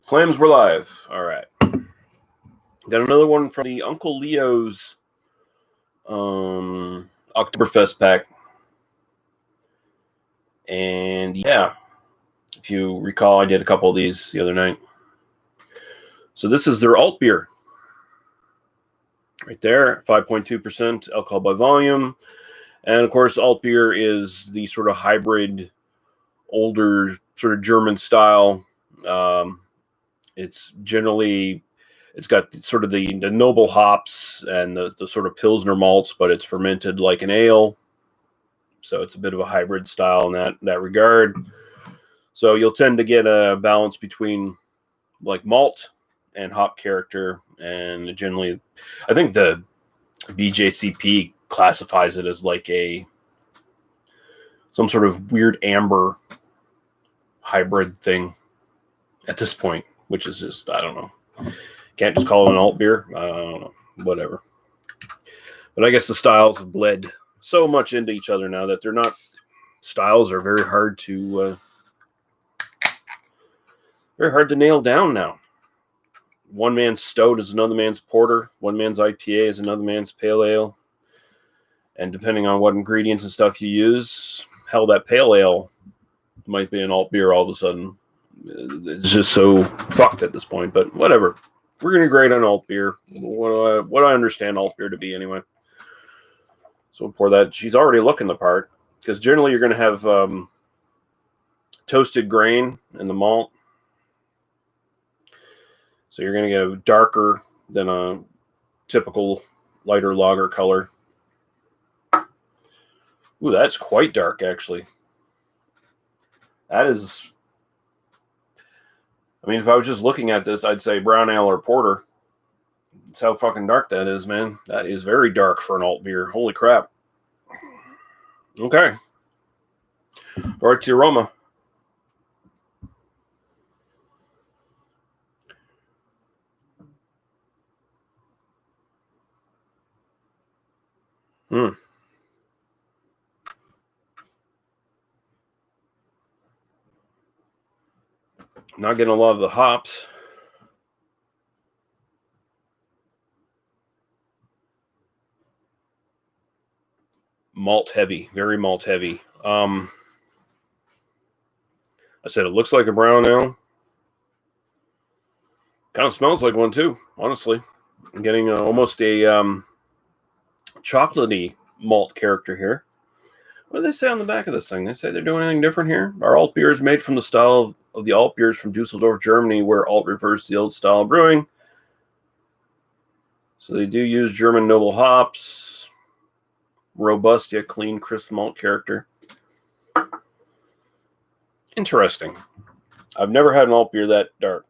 Clams were live. All right. Got another one from the Uncle Leo's Oktoberfest pack. And yeah, if you recall, I did a couple of these the other night. So this is their Altbier. Right there, 5.2% alcohol by volume. And of course, Altbier is the sort of hybrid, older sort of German style. It's got sort of the noble hops and the sort of Pilsner malts, but it's fermented like an ale. So it's a bit of a hybrid style in that regard. So you'll tend to get a balance between like malt and hop character. And generally, I think the BJCP classifies it as like some sort of weird amber hybrid thing at this point, which is just, I don't know. Can't just call it an alt beer. I don't know. Whatever. But I guess the styles have bled so much into each other now that they're not, styles are very hard to nail down now. One man's stout is another man's porter. One man's IPA is another man's pale ale. And depending on what ingredients and stuff you use, hell, that pale ale might be an alt beer all of a sudden. It's just so fucked at this point, but whatever. We're going to grade on alt beer. What I understand alt beer to be anyway. So we'll pour that. She's already looking the part, because generally you're going to have toasted grain in the malt. So you're going to get a darker than a typical lighter lager color. Ooh, that's quite dark, actually. That is... I mean, if I was just looking at this, I'd say brown ale or porter. That's how fucking dark that is, man. That is very dark for an alt beer. Holy crap. Okay. Right to the aroma. Not getting a lot of the hops. Malt heavy, very malt heavy. I said it looks like a brown ale. Kind of smells like one too, honestly. I'm getting almost a chocolatey malt character here. What do they say on the back of this thing? They say they're doing anything different here? Our alt beer is made from the style of the alt beers from Dusseldorf, Germany, where alt refers to the old style of brewing. So they do use German noble hops. Robust yet clean, crisp malt character. Interesting. I've never had an alt beer that dark.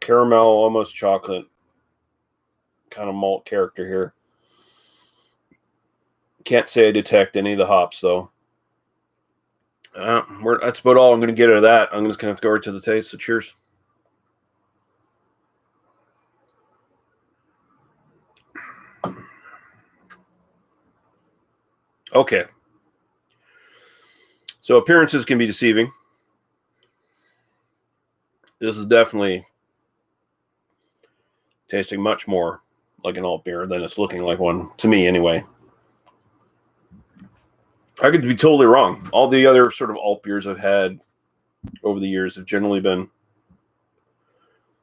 Caramel, almost chocolate. Kind of malt character here. Can't say I detect any of the hops, though. That's about all I'm going to get out of that. I'm just going to have to go right to the taste, so cheers. Okay. So appearances can be deceiving. This is definitely tasting much more like an alt beer than it's looking like one, to me anyway. I could be totally wrong. All the other sort of alt beers I've had over the years have generally been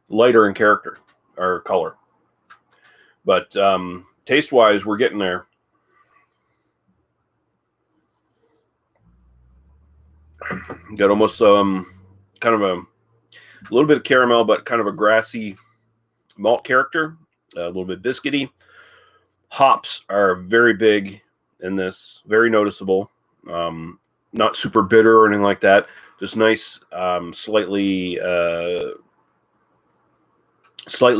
lighter in character or color. But taste-wise, we're getting there. Got almost kind of a little bit of caramel, but kind of a grassy malt character, a little bit biscuity. Hops are very big in this, very noticeable. Not super bitter or anything like that. Just nice, slightly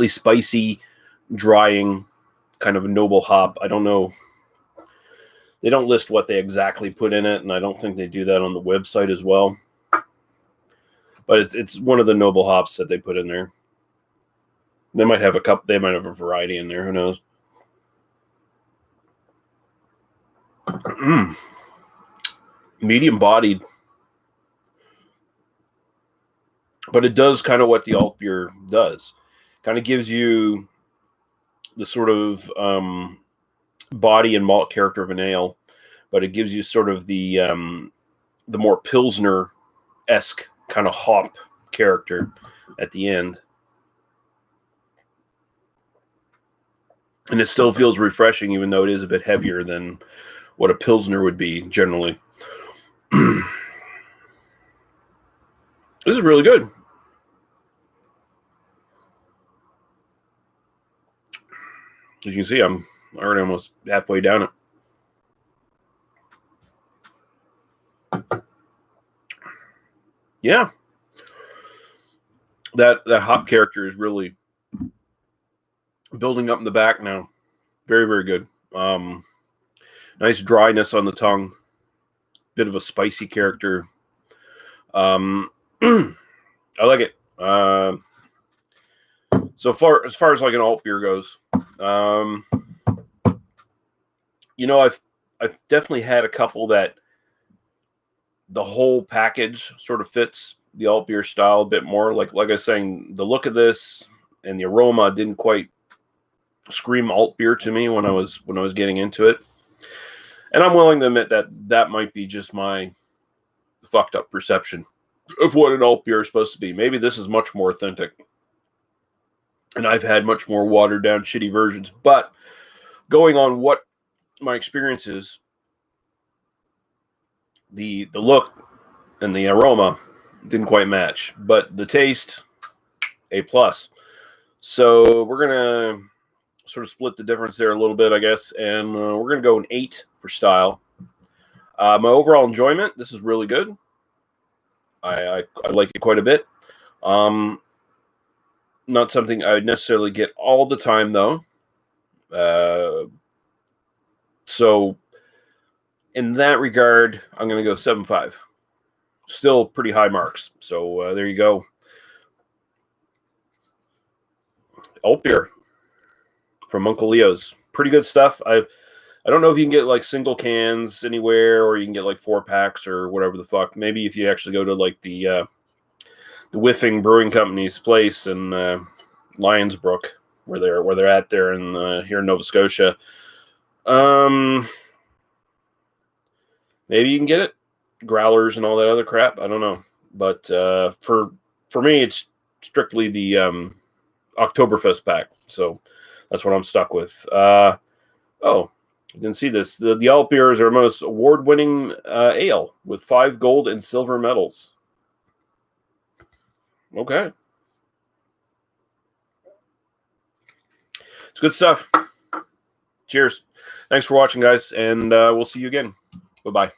spicy, drying, kind of a noble hop. I don't know. They don't list what they exactly put in it, and I don't think they do that on the website as well. But it's one of the noble hops that they put in there. They might have a couple. They might have a variety in there. Who knows? medium bodied, but it does kind of what the Altbier does. Kind of gives you the sort of body and malt character of an ale, but it gives you sort of the more Pilsner-esque kind of hop character at the end. And it still feels refreshing, even though it is a bit heavier than what a Pilsner would be generally. This is really good. As you can see, I'm already almost halfway down it. Yeah. That hop character is really building up in the back now. Very, very good. Nice dryness on the tongue. Bit of a spicy character. I like it. So far as like an alt beer goes, I've definitely had a couple that the whole package sort of fits the alt beer style a bit more. Like I was saying, the look of this and the aroma didn't quite scream alt beer to me when I was getting into it. And I'm willing to admit that might be just my fucked up perception of what an alt beer is supposed to be. Maybe this is much more authentic. And I've had much more watered down, shitty versions. But going on what my experience is, the look and the aroma didn't quite match. But the taste, A+. So we're going to sort of split the difference there a little bit, I guess. And we're going to go an 8 for style. My overall enjoyment, this is really good. I like it quite a bit. Not something I would necessarily get all the time, though. So in that regard, I'm going to go 7.5. Still pretty high marks. So there you go. Altbier from Uncle Leo's. Pretty good stuff. I don't know if you can get like single cans anywhere, or you can get like 4-packs or whatever the fuck. Maybe if you actually go to like the Whiffing Brewing Company's place in Lionsbrook, where they're at there in here in Nova Scotia. Maybe you can get it, growlers and all that other crap. I don't know, but for me, it's strictly the Oktoberfest pack. So that's what I'm stuck with. Oh, I didn't see this. The Altbier is our most award-winning ale with 5 gold and silver medals. Okay. It's good stuff. Cheers. Thanks for watching, guys, and we'll see you again. Bye-bye.